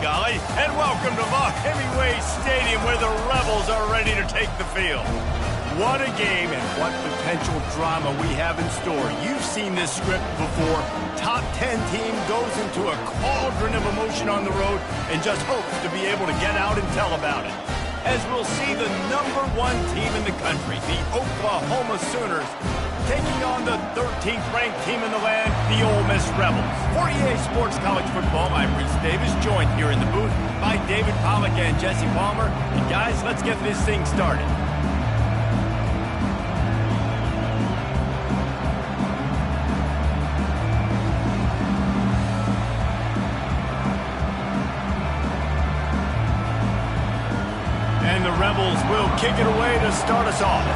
golly, and welcome to Hemingway Stadium where the Rebels are ready to take the field. What a game and what potential drama we have in store. You've seen this script before. Top 10 team goes into a cauldron of emotion on the road and just hopes to be able to get out and tell about it. As we'll see the #1 team in the country, the Oklahoma Sooners, taking on the 13th ranked team in the land, the Ole Miss Rebels. For EA Sports College Football, I'm Reese Davis, joined here in the booth by David Pollack and Jesse Palmer. And guys, let's get this thing started. And the Rebels will kick it away to start us off.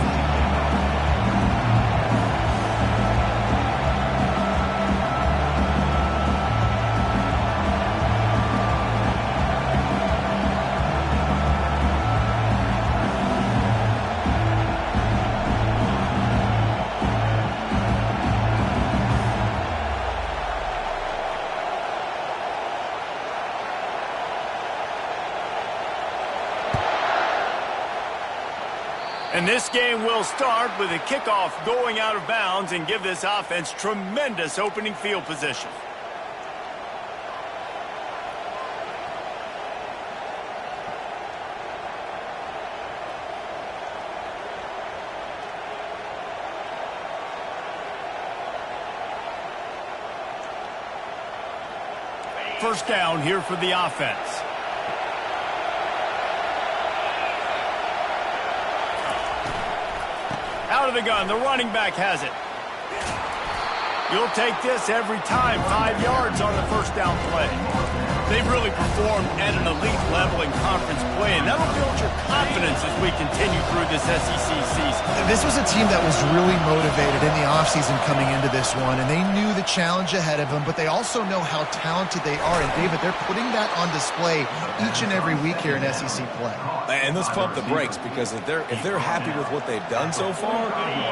And this game will start with a kickoff going out of bounds and give this offense tremendous opening field position. First down here for the offense. Out of the gun, the running back has it. You'll take this every time, 5 yards on the first down play. They've really performed at an elite level in conference play, and that'll build your confidence as we continue through this SEC season. This was a team that was really motivated in the offseason coming into this one, and they knew the challenge ahead of them, but they also know how talented they are. And, David, they're putting that on display each and every week here in SEC play. And let's pump the brakes, because if they're happy with what they've done so far,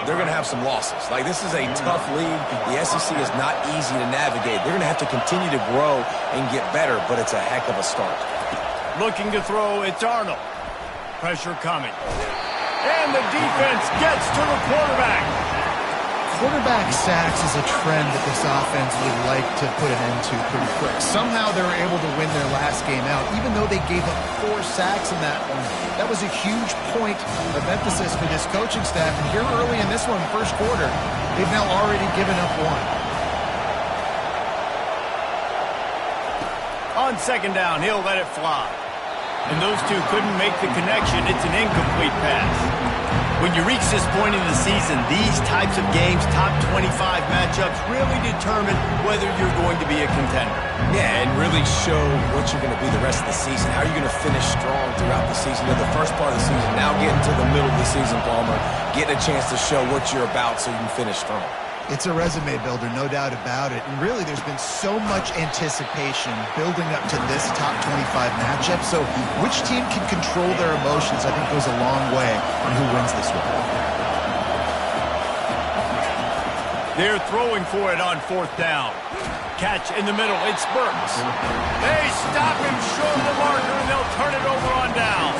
they're going to have some losses. Like, this is a tough league. The SEC is not easy to navigate. They're going to have to continue to grow and get better, but it's a heck of a start. Looking to throw, it's Arnold. Pressure coming. And the defense gets to the quarterback. Quarterback sacks is a trend that this offense would like to put an end to pretty quick. Somehow they were able to win their last game out, even though they gave up 4 sacks in that one. That was a huge point of emphasis for this coaching staff. And here early in this one, first quarter, they've now already given up 1. On second down, he'll let it fly. And those two couldn't make the connection. It's an incomplete pass. When you reach this point in the season, these types of games, top 25 matchups, really determine whether you're going to be a contender. Yeah, and really show what you're going to be the rest of the season. How are you going to finish strong throughout the season? You're the first part of the season, now getting to the middle of the season, Palmer, getting a chance to show what you're about so you can finish strong. It's a resume builder, no doubt about it. And really, there's been so much anticipation building up to this top 25 matchup. So which team can control their emotions, I think, goes a long way in who wins this one. They're throwing for it on fourth down. Catch in the middle. It's Burks. They stop him short of the marker, and they'll turn it over on down.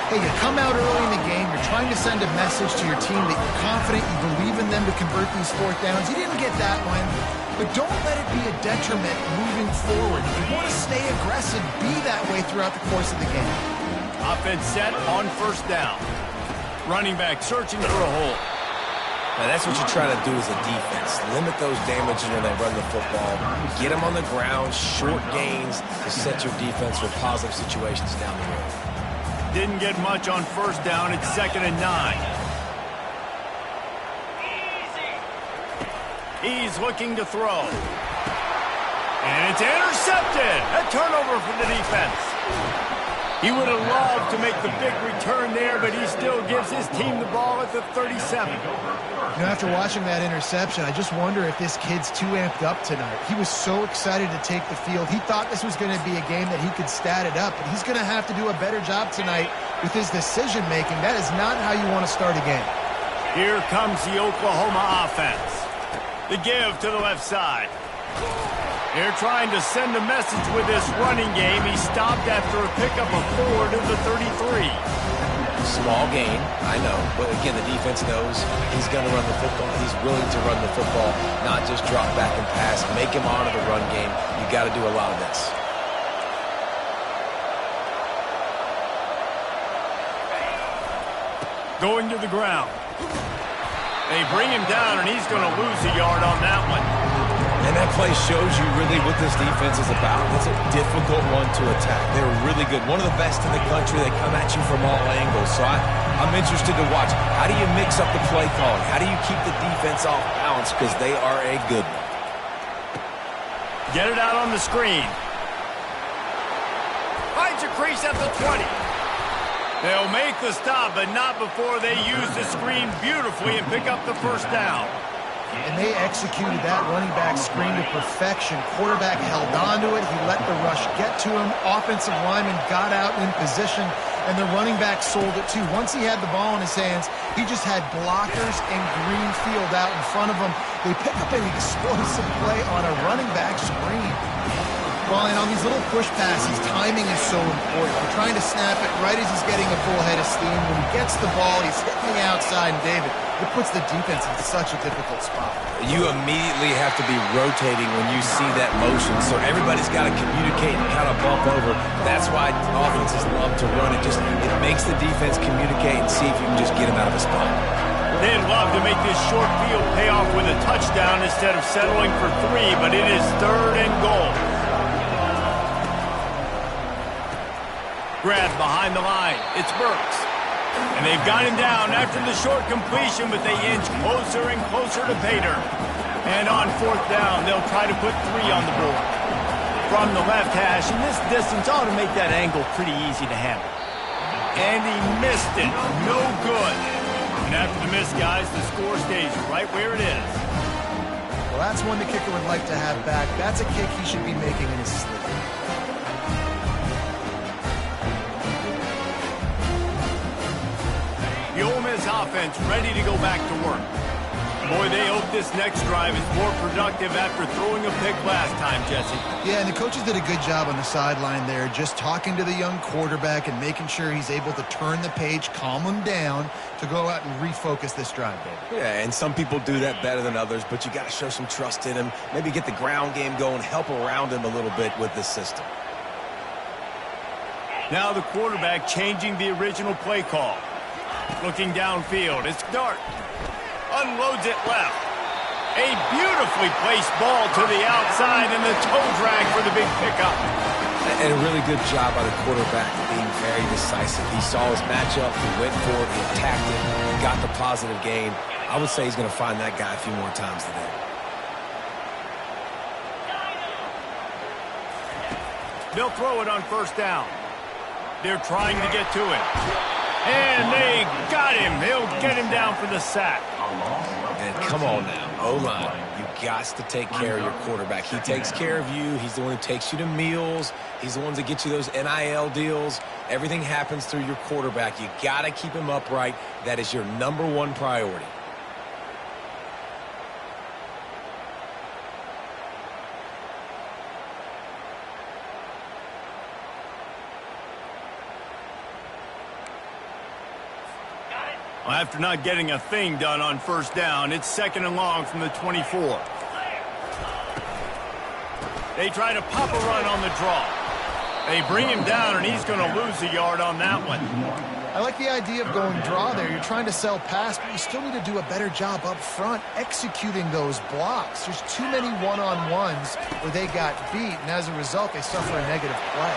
Hey, you come out early in the game, you're trying to send a message to your team that you're confident, you believe in them to convert these fourth downs. You didn't get that one, but don't let it be a detriment moving forward. If you want to stay aggressive, be that way throughout the course of the game. Offense set on first down. Running back searching for a hole. Now, that's what you're trying to do as a defense. Limit those damages when they run the football. Get them on the ground, short gains to set your defense for positive situations down the road. Didn't get much on first down. It's 2nd and 9. He's looking to throw. And it's intercepted. A turnover for the defense. He would have loved to make the big return there, but he still gives his team the ball at the 37. You know, after watching that interception, I just wonder if this kid's too amped up tonight. He was so excited to take the field. He thought this was going to be a game that he could stat it up, but he's going to have to do a better job tonight with his decision-making. That is not how you want to start a game. Here comes the Oklahoma offense. The give to the left side. They're trying to send a message with this running game. He stopped after a pickup of 4 to the 33. Small gain, I know. But again, the defense knows he's going to run the football. He's willing to run the football, not just drop back and pass. Make him honor the run game. You got to do a lot of this. Going to the ground. They bring him down, and he's going to lose a yard on that one. And that play shows you really what this defense is about. It's a difficult one to attack. They're really good. One of the best in the country. They come at you from all angles. So I'm interested to watch. How do you mix up the play calling? How do you keep the defense off balance? Because they are a good one. Get it out on the screen. Finds a crease at the 20. They'll make the stop, but not before they use the screen beautifully and pick up the first down. And they executed that running back screen to perfection. Quarterback held on to it. He let the rush get to him. Offensive lineman got out in position, and the running back sold it too. Once he had the ball in his hands, he just had blockers and green field out in front of him. They pick up an explosive play on a running back screen. Well, and on these little push passes, timing is so important. They're trying to snap it right as he's getting a full head of steam. When he gets the ball, he's hitting the outside, and David, it puts the defense in such a difficult spot. You immediately have to be rotating when you see that motion, so everybody's got to communicate and kind of bump over. That's why offenses love to run it. It makes the defense communicate and see if you can just get him out of a spot. They'd love to make this short field pay off with a touchdown instead of settling for 3, but it is 3rd and goal. Grab behind the line. It's Burks. And they've got him down after the short completion, but they inch closer and closer to pay dirt. And on 4th down, they'll try to put 3 on the board. From the left hash, and this distance ought to make that angle pretty easy to handle. And he missed it. No good. And after the miss, guys, the score stays right where it is. Well, that's one the kicker would like to have back. That's a kick he should be making in his sleep. The Ole Miss offense ready to go back to work. Boy, they hope this next drive is more productive after throwing a pick last time, Jesse. Yeah, and the coaches did a good job on the sideline there, just talking to the young quarterback and making sure he's able to turn the page, calm him down, to go out and refocus this drive, David. Yeah, and some people do that better than others, but you got to show some trust in him, maybe get the ground game going, help around him a little bit with this system. Now the quarterback changing the original play call. Looking downfield, it's Dart. Unloads it left. A beautifully placed ball to the outside and the toe drag for the big pickup. And a really good job by the quarterback being very decisive. He saw his matchup, he went for it, he attacked it, he got the positive gain. I would say he's going to find that guy a few more times today. They'll throw it on 1st down. They're trying to get to it. And they got him. He'll get him down for the sack. And come on now, O-line, you got to take care of your quarterback. He takes care of you. He's the one who takes you to meals. He's the one that gets you those NIL deals. Everything happens through your quarterback. You got to keep him upright. That is your #1 priority. Well, after not getting a thing done on 1st down, it's 2nd and long from the 24. They try to pop a run on the draw. They bring him down, and he's going to lose a yard on that one. I like the idea of going draw there. You're trying to sell pass, but you still need to do a better job up front executing those blocks. There's too many one-on-ones where they got beat, and as a result, they suffer a negative play.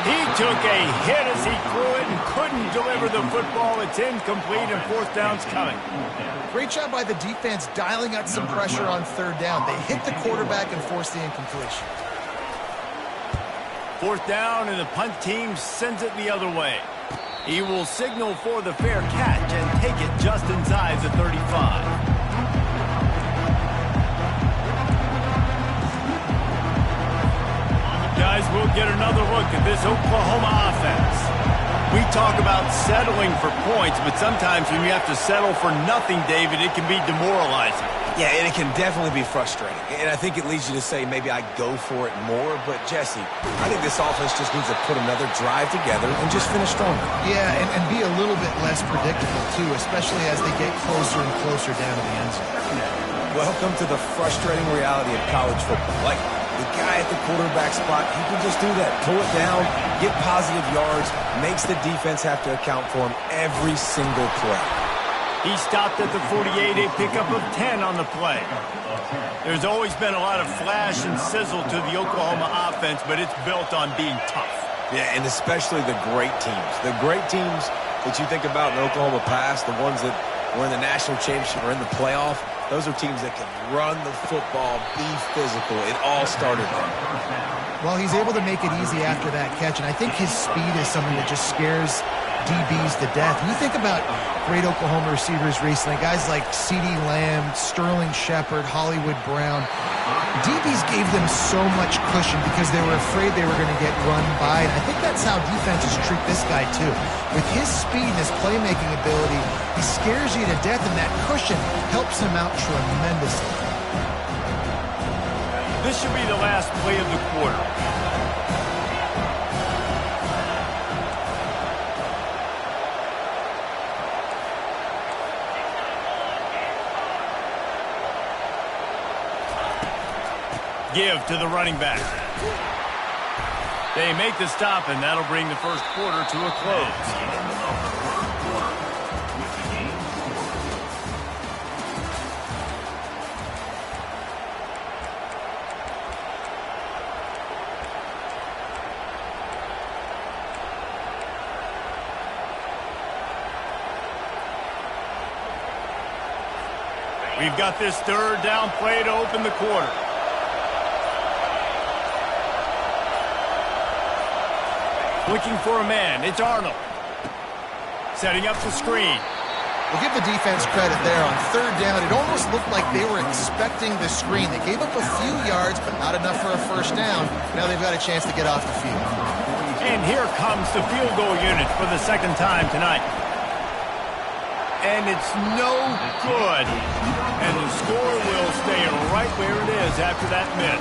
He took a hit as he threw it and couldn't deliver the football. It's incomplete, and 4th down's coming. Great job by the defense dialing out some pressure on 3rd down. They hit the quarterback and forced the incompletion. 4th down, and the punt team sends it the other way. He will signal for the fair catch and take it just inside the 35. Guys, we'll get another look at this Oklahoma offense. We talk about settling for points, but sometimes when you have to settle for nothing, David, it can be demoralizing. Yeah, and it can definitely be frustrating. And I think it leads you to say maybe I go for it more. But, Jesse, I think this offense just needs to put another drive together and just finish stronger. Yeah, and be a little bit less predictable, too, especially as they get closer and closer down to the end zone. Welcome to the frustrating reality of college football. Like, the guy at the quarterback spot, he can just do that. Pull it down, get positive yards, makes the defense have to account for him every single play. He stopped at the 48, a pickup of 10 on the play. There's always been a lot of flash and sizzle to the Oklahoma offense, but it's built on being tough. Yeah, and especially the great teams. The great teams that you think about in Oklahoma past, the ones that were in the national championship or in the playoff, those are teams that can run the football, be physical. It all started there. Well, he's able to make it easy after that catch, and I think his speed is something that just scares DBs to death. When you think about great Oklahoma receivers recently, guys like CeeDee Lamb, Sterling Shepard, Hollywood Brown, DBs gave them so much cushion because they were afraid they were going to get run by, and I think that's how defenses treat this guy too. With his speed and his playmaking ability, he scares you to death, and that cushion helps him out tremendously. This should be the last play of the quarter. Give to the running back. They make the stop, and that'll bring the first quarter to a close. We've got this third down play to open the quarter. Looking for a man. It's Arnold. Setting up the screen. We'll give the defense credit there on third down. It almost looked like they were expecting the screen. They gave up a few yards, but not enough for a first down. Now they've got a chance to get off the field. And here comes the field goal unit for the second time tonight. And it's no good. And the score will stay right where it is after that miss.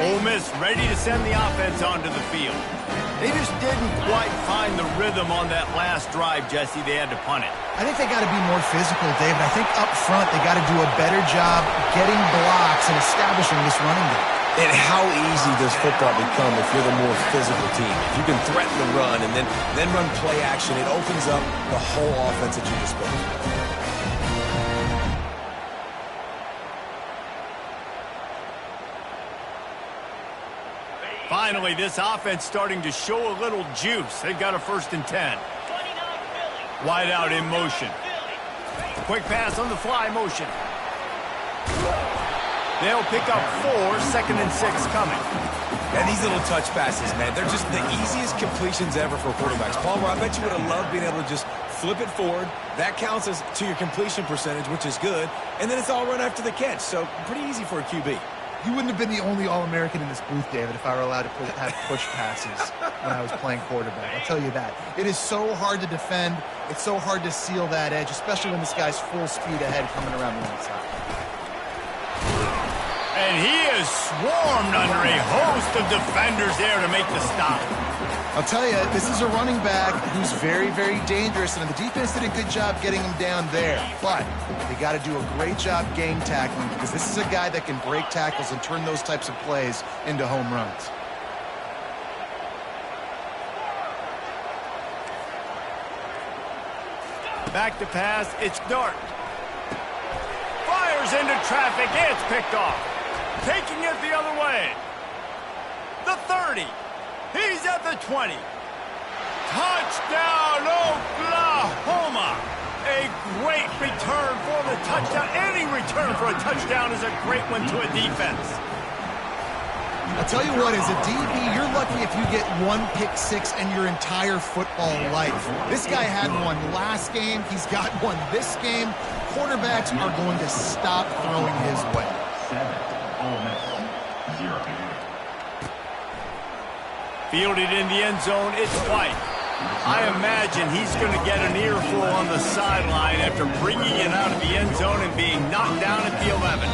Ole Miss ready to send the offense onto the field. They just didn't quite find the rhythm on that last drive, Jesse. They had to punt it. I think they got to be more physical, David. I think up front they got to do a better job getting blocks and establishing this running game. And how easy does football become if you're the more physical team? If you can threaten the run and then run play action, it opens up the whole offense at your disposal. Finally, this offense starting to show a little juice. They've got a 1st and 10. Wide out in motion. Quick pass on the fly motion. They'll pick up 4, 2nd and 6 coming. And these little touch passes, man, they're just the easiest completions ever for quarterbacks. Palmer, I bet you would have loved being able to just flip it forward. That counts as to your completion percentage, which is good. And then it's all run after the catch. So pretty easy for a QB. You wouldn't have been the only All-American in this booth, David, if I were allowed to have push passes when I was playing quarterback. I'll tell you that. It is so hard to defend. It's so hard to seal that edge, especially when this guy's full speed ahead coming around the inside. And he is swarmed under a host of defenders there to make the stop. I'll tell you, this is a running back who's very, very dangerous, and the defense did a good job getting him down there. But they got to do a great job game tackling because this is a guy that can break tackles and turn those types of plays into home runs. Back to pass, it's Dart. Fires into traffic, it's picked off. Taking it the other way. The 30. He's at the 20. Touchdown, Oklahoma. A great return for the touchdown. Any return for a touchdown is a great one to a defense. I'll tell you what, as a DB, you're lucky if you get 1 pick six in your entire football life. This guy had one last game. He's got one this game. quarterbacks are going to stop throwing his way. Fielded in the end zone, it's White. I imagine he's going to get an earful on the sideline after bringing it out of the end zone and being knocked down at the 11.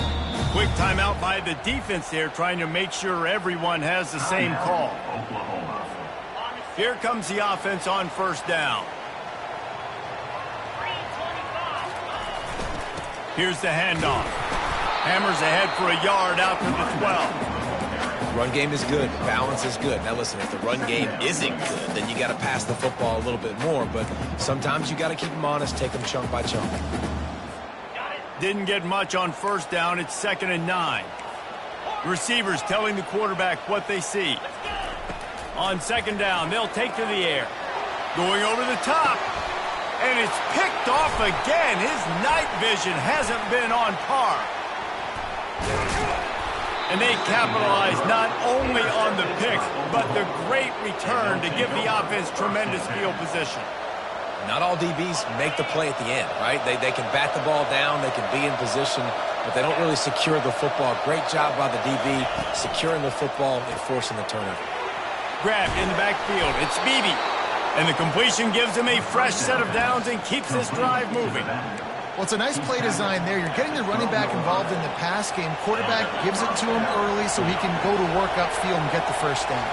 Quick timeout by the defense there, trying to make sure everyone has the same call. Here comes the offense on first down. Here's the handoff. Hammers ahead for a yard out to the 12. Run game is good. Balance is good. Now listen, if the run game isn't good, then you got to pass the football a little bit more. But sometimes you got to keep them honest, take them chunk by chunk. Didn't get much on first down. It's 2nd and 9. The receivers telling the quarterback what they see. On 2nd down, they'll take to the air. Going over the top. And it's picked off again. His night vision hasn't been on par. And they capitalize not only on the pick, but the great return to give the offense tremendous field position. Not all DBs make the play at the end, right? They can bat the ball down, they can be in position, but they don't really secure the football. Great job by the DB securing the football and forcing the turnover. Grabbed in the backfield. It's Beebe. And the completion gives him a fresh set of downs and keeps this drive moving. Well, it's a nice play design there. You're getting the running back involved in the pass game. Quarterback gives it to him early so he can go to work upfield and get the first down.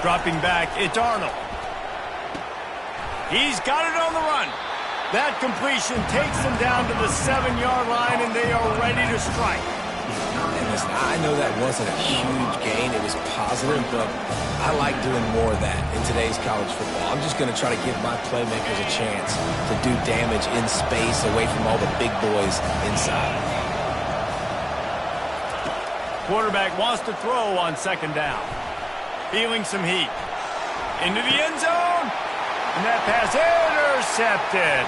Dropping back, it's Arnold. He's got it on the run. That completion takes them down to the 7-yard line, and they are ready to strike. And listen, I know that wasn't a huge gain. It was positive, but I like doing more of that in today's college football. I'm just going to try to give my playmakers a chance to do damage in space away from all the big boys inside. Quarterback wants to throw on 2nd down. Feeling some heat. Into the end zone. And that pass intercepted.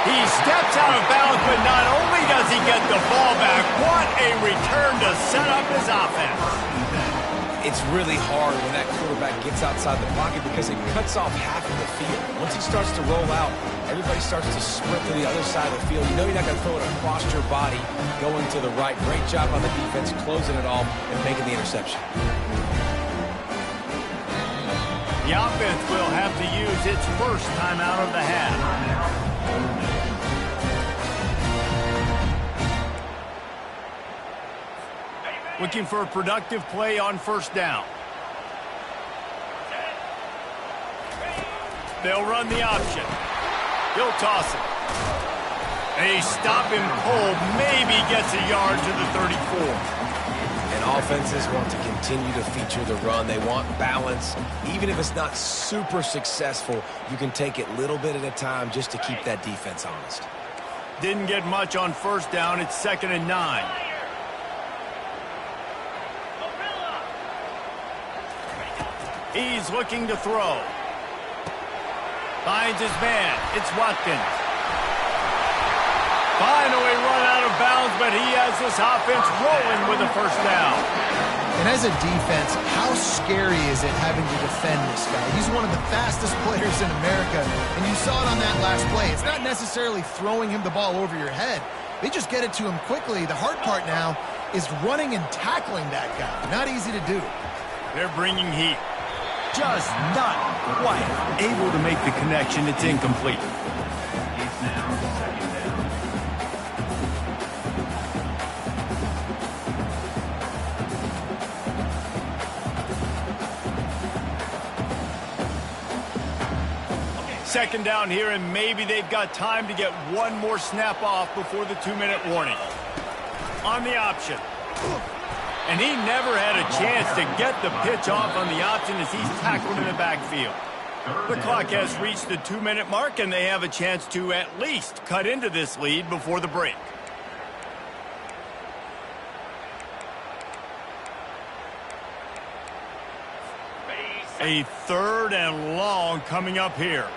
He steps out of bounds, but not only does he get the ball back, what a return to set up his offense. It's really hard when that quarterback gets outside the pocket because it cuts off half of the field. Once he starts to roll out, everybody starts to sprint to the other side of the field. You know you're not going to throw it across your body going to the right. Great job on the defense closing it off and making the interception. The offense will have to use its first timeout of the half. Looking for a productive play on first down. They'll run the option. He'll toss it. They stop him cold. Maybe gets a yard to the 34. And offenses want to continue to feature the run. They want balance. Even if it's not super successful, you can take it little bit at a time just to keep that defense honest. Didn't get much on first down. It's 2nd and 9. He's looking to throw. Finds his man. It's Watkins. Finally run out of bounds, but he has this offense rolling with a first down. And as a defense, how scary is it having to defend this guy? He's one of the fastest players in America, and you saw it on that last play. It's not necessarily throwing him the ball over your head. They just get it to him quickly. The hard part now is running and tackling that guy. Not easy to do. They're bringing heat. Just not quite able to make the connection. It's incomplete. Second down here, and maybe they've got time to get one more snap off before the 2-minute warning. On the option. And he never had a chance to get the pitch off on the option as he's tackled in the backfield. The clock has reached the 2-minute mark, and they have a chance to at least cut into this lead before the break. A 3rd and long coming up here.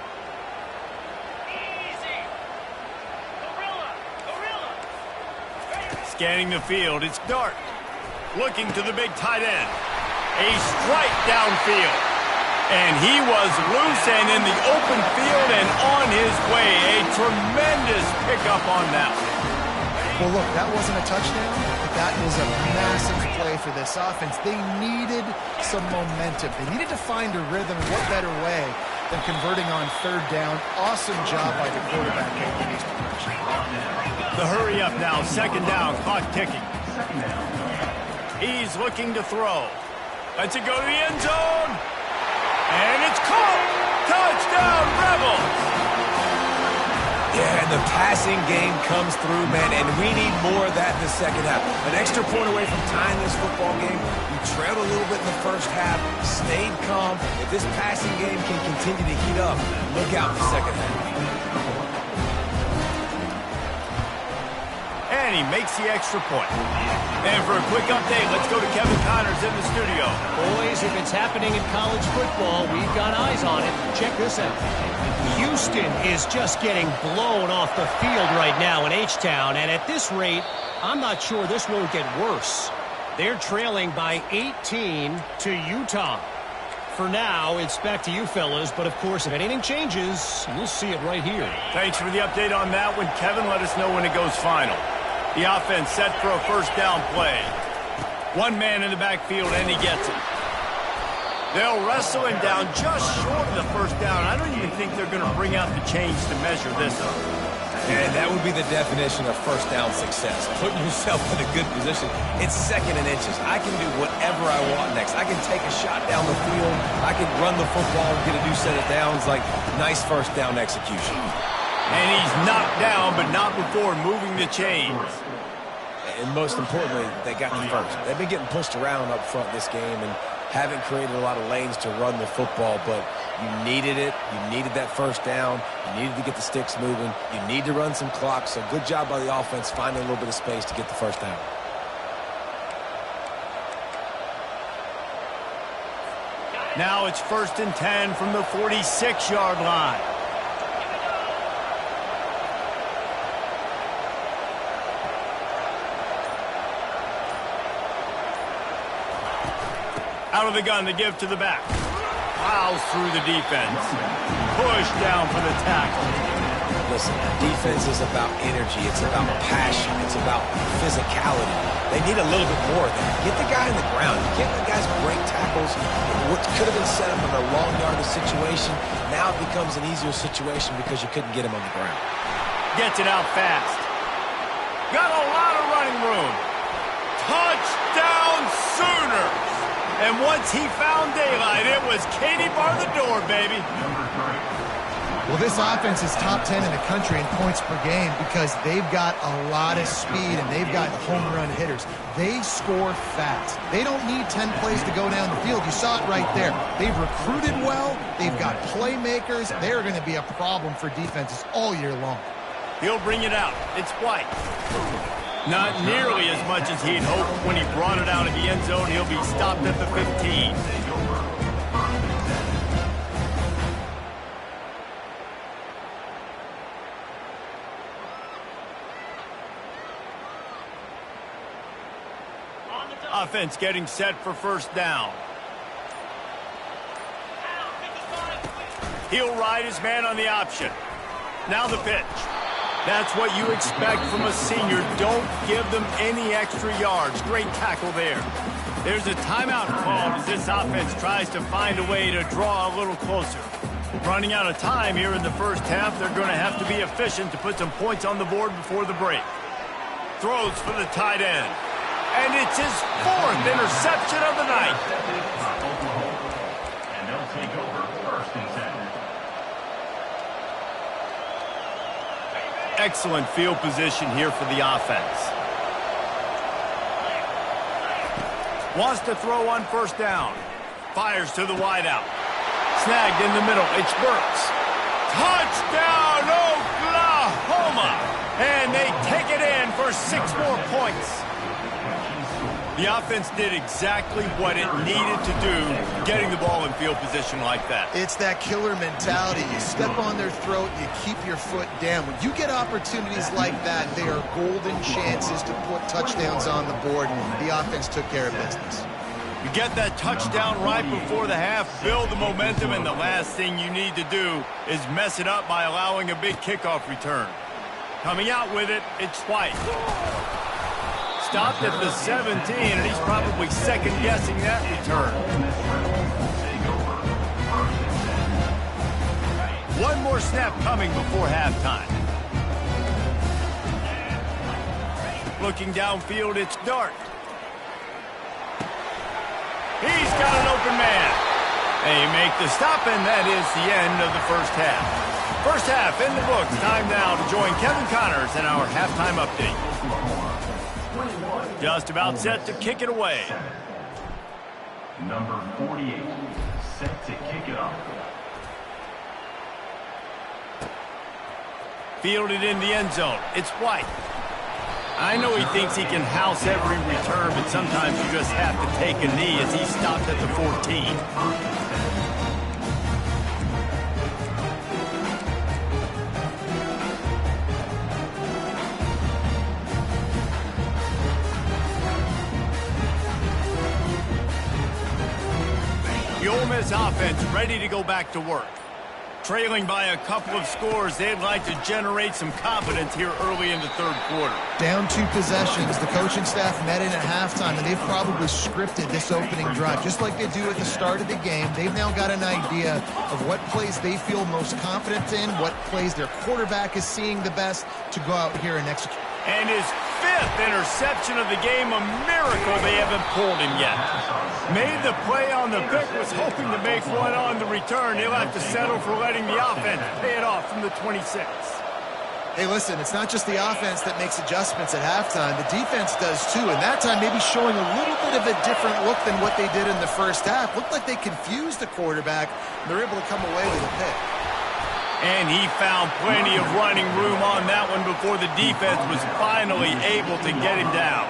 Scanning the field, it's Dart. Looking to the big tight end. A strike downfield. And he was loose and in the open field and on his way. A tremendous pickup on that one. Well, look, that wasn't a touchdown, but that was a massive play for this offense. They needed some momentum. They needed to find a rhythm. What better way than converting on third down? Awesome job by the quarterback making these positions. The hurry up now, second down, clock ticking. He's looking to throw. Lets it go to the end zone. And it's caught. Touchdown, Rebels. Yeah, and the passing game comes through, man, and we need more of that in the second half. An extra point away from tying this football game. You trailed a little bit in the first half, stayed calm. If this passing game can continue to heat up, look out for the second half. And he makes the extra point. And for a quick update, let's go to Kevin Connors in the studio. Boys, if it's happening in college football, we've got eyes on it. Check this out. Houston is just getting blown off the field right now in H-Town, and at this rate, I'm not sure this won't get worse. They're trailing by 18 to Utah. For now, it's back to you fellas, but of course, if anything changes, you'll see it right here. Thanks for the update on that one, Kevin. Let us know when it goes final. The offense set for a first down play. One man in the backfield, and he gets it. They'll wrestle him down just short of the first down. I don't even think they're going to bring out the chains to measure this up. And that would be the definition of first down success. Putting yourself in a good position. It's second and inches. I can do whatever I want next. I can take a shot down the field. I can run the football and get a new set of downs. Like, nice first down execution. And he's knocked down, but not before moving the chains. And most importantly, they got the first. They've been getting pushed around up front this game and haven't created a lot of lanes to run the football, but you needed it. You needed that first down. You needed to get the sticks moving. You need to run some clock, so good job by the offense finding a little bit of space to get the first down. Now it's 1st and 10 from the 46-yard line. Out of the gun, the give to the back. Plows through the defense. Push down for the tackle. Listen, defense is about energy. It's about passion. It's about physicality. They need a little bit more of that. Get the guy in the ground. You can't let guys break tackles. What could have been set up in a long yardage situation, now it becomes an easier situation because you couldn't get him on the ground. Gets it out fast. Got a lot of running room. Touchdown Sooners! And once he found daylight, it was Katie bar the door, baby. Well, this offense is top 10 in the country in points per game because they've got a lot of speed and they've got home run hitters. They score fast. They don't need 10 plays to go down the field. You saw it right there. They've recruited well. They've got playmakers. They're going to be a problem for defenses all year long. He'll bring it out. It's White. Not nearly as much as he'd hoped. When he brought it out of the end zone, he'll be stopped at the 15. Offense getting set for first down. He'll ride his man on the option. Now the pitch. That's what you expect from a senior. Don't give them any extra yards. Great tackle there. There's a timeout called as this offense tries to find a way to draw a little closer. Running out of time here in the first half, they're going to have to be efficient to put some points on the board before the break. Throws for the tight end. And it's his 4th interception of the night. And they'll take over 1st and 10. Excellent field position here for the offense. Wants to throw on first down. Fires to the wideout. Snagged in the middle. It's Burks. Touchdown, Oklahoma! And they take it in for 6 more points. The offense did exactly what it needed to do, getting the ball in field position like that. It's that killer mentality. You step on their throat, you keep your foot down. When you get opportunities like that, they are golden chances to put touchdowns on the board. The offense took care of business. You get that touchdown right before the half, build the momentum, and the last thing you need to do is mess it up by allowing a big kickoff return. Coming out with it, it's White. Stopped at the 17, and he's probably second-guessing that return. One more snap coming before halftime. Looking downfield, it's Dart. He's got an open man. They make the stop, and that is the end of the first half. First half in the books. Time now to join Kevin Connors in our halftime update. Just about set to kick it away. Number 48, set to kick it off. Fielded in the end zone. It's White. I know he thinks he can house every return, but sometimes you just have to take a knee as he stopped at the 14. The Ole Miss offense ready to go back to work. Trailing by a couple of scores, they'd like to generate some confidence here early in the third quarter. Down 2 possessions, the coaching staff met in at halftime, and they've probably scripted this opening drive. Just like they do at the start of the game, they've now got an idea of what plays they feel most confident in, what plays their quarterback is seeing the best to go out here and execute. And his 5th interception of the game, a miracle they haven't pulled him yet. Made the play on the pick, was hoping to make one on the return. He'll have to settle for letting the offense pay it off from the 26. Hey, listen, it's not just the offense that makes adjustments at halftime. The defense does too, and that time maybe showing a little bit of a different look than what they did in the first half. Looked like they confused the quarterback, and they're able to come away with a pick. And he found plenty of running room on that one before the defense was finally able to get him down.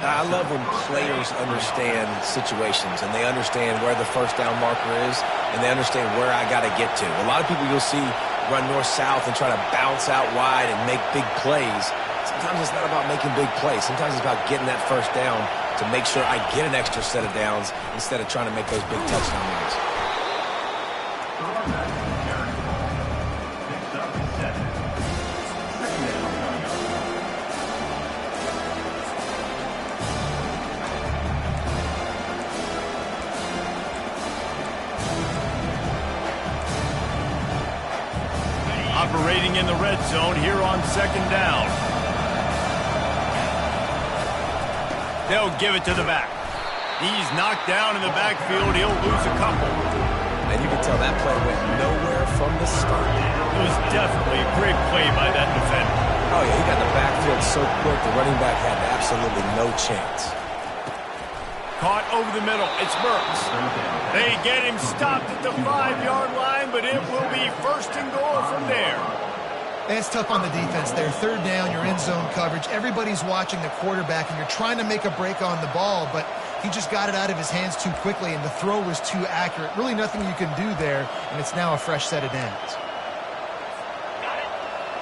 I love when players understand situations and they understand where the first down marker is and they understand where I got to get to. A lot of people you'll see run north-south and try to bounce out wide and make big plays. Sometimes it's not about making big plays. Sometimes it's about getting that first down to make sure I get an extra set of downs instead of trying to make those big touchdown runs. Operating in the red zone here on second down. They'll give it to the back. He's knocked down in the backfield. He'll lose a couple. And you can tell that play went nowhere from the start. It was definitely a great play by that defender. Oh, yeah, he got in the backfield so quick, the running back had absolutely no chance. Caught over the middle. It's Burks. They get him stopped at the 5-yard line, but it will be first and goal from there. It's tough on the defense there. Third down, you're in zone coverage. Everybody's watching the quarterback, and you're trying to make a break on the ball, but he just got it out of his hands too quickly, and the throw was too accurate. Really nothing you can do there, and it's now a fresh set of downs.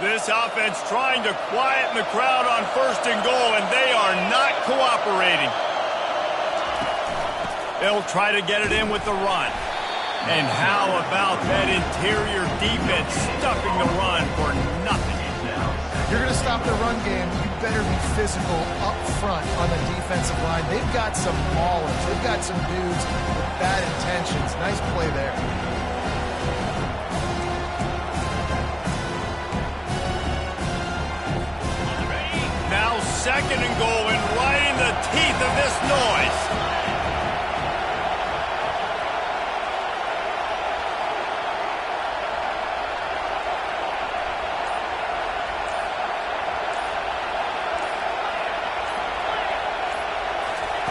This offense trying to quieten the crowd on first and goal, and they are not cooperating. They'll try to get it in with the run. And how about that interior defense stuffing the run for nothing? If you're going to stop the run game, you better be physical up front on the defensive line. They've got some maulers. They've got some dudes with bad intentions. Nice play there. Now second and goal, and right in the teeth of this noise.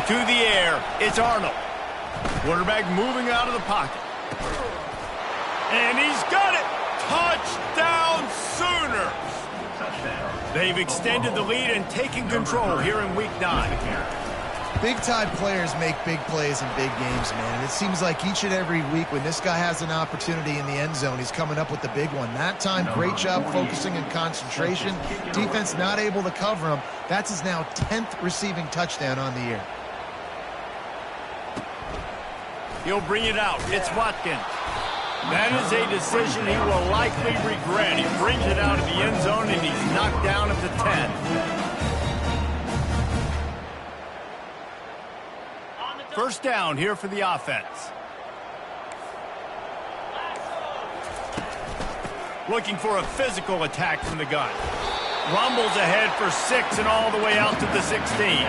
To the air, it's Arnold. Quarterback moving out of the pocket. And he's got it! Touchdown Sooners! They've extended the lead and taken control here in Week 9. Big-time players make big plays in big games, man. And it seems like each and every week when this guy has an opportunity in the end zone, he's coming up with the big one. That time, great job focusing and concentration. Defense not able to cover him. That's his now 10th receiving touchdown on the year. He'll bring it out. It's Watkins. That is a decision he will likely regret. He brings it out of the end zone, and he's knocked down at the 10. First down here for the offense. Looking for a physical attack from the gun. Rumbles ahead for 6 and all the way out to the 16.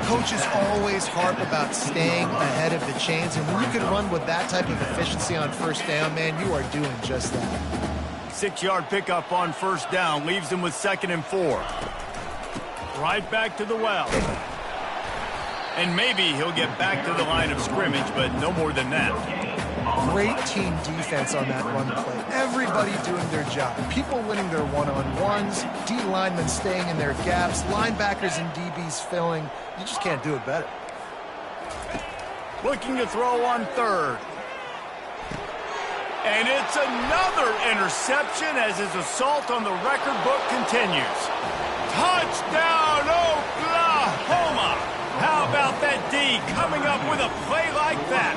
Coaches always harp about staying ahead of the chains, and when you can run with that type of efficiency on first down, man, you are doing just that. 6-yard pickup on first down leaves him with 2nd and 4. Right back to the well. And maybe he'll get back to the line of scrimmage, but no more than that. Great team defense on that run play. Everybody doing their job. People winning their one-on-ones, D linemen staying in their gaps, linebackers and DBs filling. You just can't do it better. Looking to throw on 3rd. And it's another interception as his assault on the record book continues. Touchdown, Oklahoma! How about that D coming up with a play like that?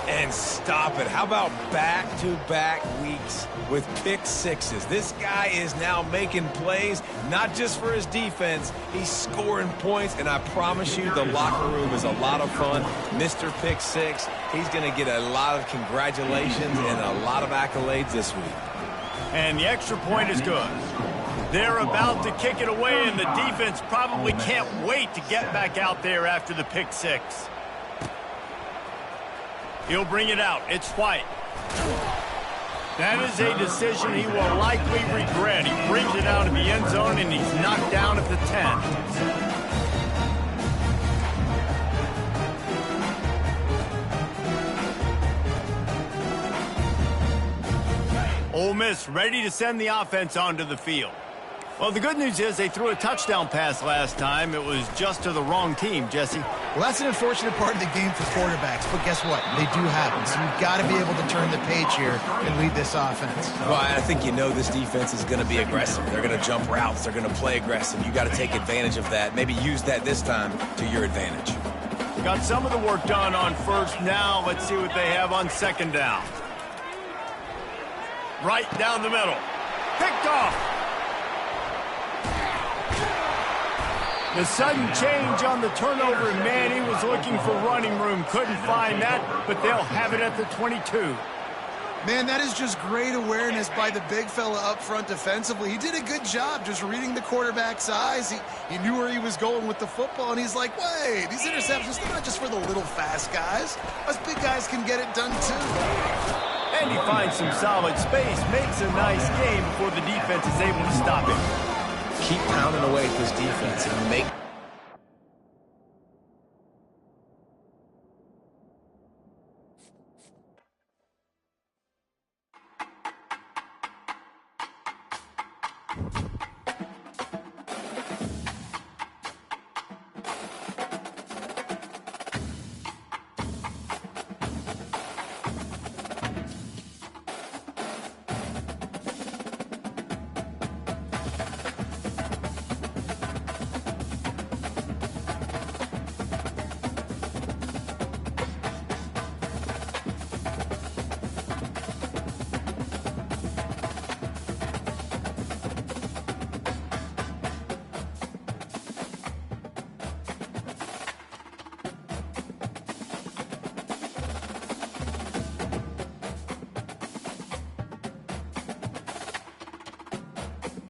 And stop it. How about back-to-back weeks with pick sixes? This guy is now making plays, not just for his defense. He's scoring points, and I promise you the locker room is a lot of fun. Mr. Pick Six, he's going to get a lot of congratulations and a lot of accolades this week. And the extra point is good. They're about to kick it away, and the defense probably can't wait to get back out there after the pick 6. He'll bring it out. It's White. That is a decision he will likely regret. He brings it out of the end zone, and he's knocked down at the 10. Ole Miss ready to send the offense onto the field. Well, the good news is they threw a touchdown pass last time. It was just to the wrong team, Jesse. Well, that's an unfortunate part of the game for quarterbacks, but guess what? They do happen, so you've got to be able to turn the page here and lead this offense. Well, I think you know this defense is going to be aggressive. They're going to jump routes. They're going to play aggressive. You got to take advantage of that. Maybe use that this time to your advantage. Got some of the work done on first. Now let's see what they have on 2nd down. Right down the middle. Picked off. The sudden change on the turnover, and man, he was looking for running room. Couldn't find that, but they'll have it at the 22. Man, that is just great awareness by the big fella up front defensively. He did a good job just reading the quarterback's eyes. He knew where he was going with the football, and he's like, wait, these interceptions, they're not just for the little fast guys. Us big guys can get it done too. And he finds some solid space, makes a nice game before the defense is able to stop him. Keep pounding away at this defense and make...